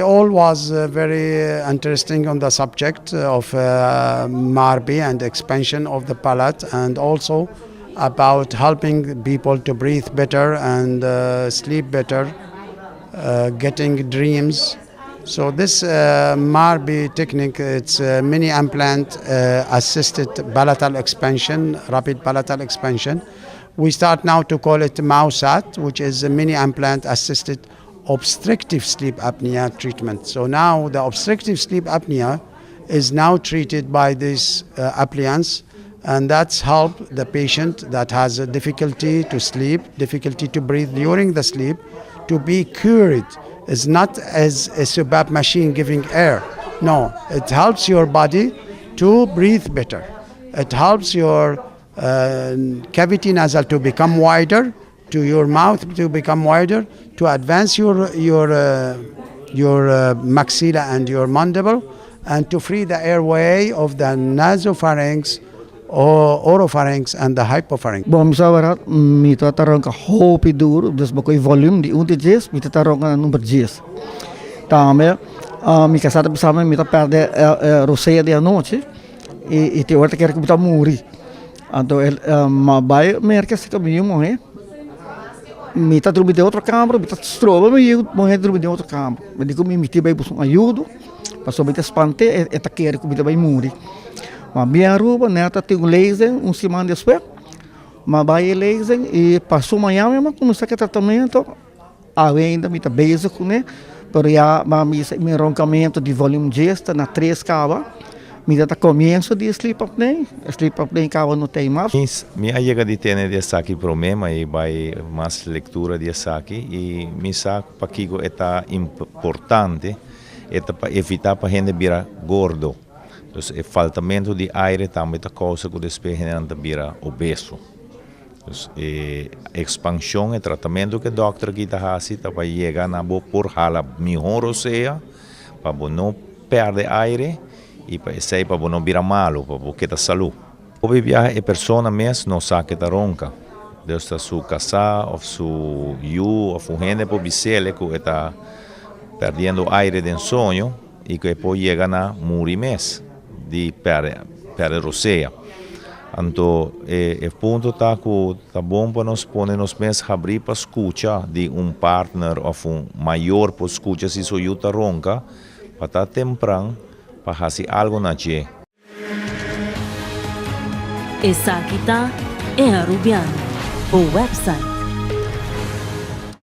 All was very interesting on the subject of MARBI and expansion of the palate, and also about helping people to breathe better and sleep better, getting dreams. So this MARBI technique, it's mini implant assisted palatal expansion, rapid palatal expansion. We start now to call it MAUSAT, which is a mini implant assisted obstructive sleep apnea treatment. So now the obstructive sleep apnea is now treated by this appliance, and that's help the patient that has a difficulty to sleep, difficulty to breathe during the sleep, to be cured. It's not as a CPAP machine giving air. No, it helps your body to breathe better. It helps your cavity nasal to become wider, to your mouth to become wider, to advance your maxilla and your mandible, and to free the airway of the nasopharynx, or oropharynx and the hypopharynx. Bom, misawarat mita tarong ka hopi duro, dus bakoy volume di unti jes, mita tarong ka number jes. Tame, mi casata bersama mita perde rosea de anochi, e te horta quer que mita muri. Então, mabai merca se caminho morrer. Mita dormir de outra câmara, mita estroba, mas eu morrer dormir de outra câmara. Mas digo me miti vai buscar ajuda, passou mita espante, e tá quer que mita vai morrer. Mas bem Aruba, neta tem laser, semana depois, mas vai laser e passou amanhã mesmo começar o tratamento, ainda mita básico, né? Pero já me roncamento de volume gesta na 3 cava. Mita tá começo de sleep apnea cava não tem mais. Minha chega de ter esse aqui problema e vai mais leitura desse aqui e me saco para que é importante é para evitar para gente virar gordo. Então, o faltamento de ar também é causa que o gente vira obeso. Expansão e tratamento que o doutor aqui está fazendo para chegar na boa por hala melhor rosea, para não perder ar e para isso para não virar malo, para que a saúde. O viaje é pessoa mesmo não sabe que está ronca. Deus está su casa, ou su ou su gente por visele que está perdendo ar de sonho e que pode chegar na morrer mesmo de perder rosea. Então, o ponto está bom para nós pôr nos meses abrir para escutar de partner ou maior para escutar se sou eu está ronca, para estar temprano, para fazer algo na gente. Essa aqui é Arubiano, o website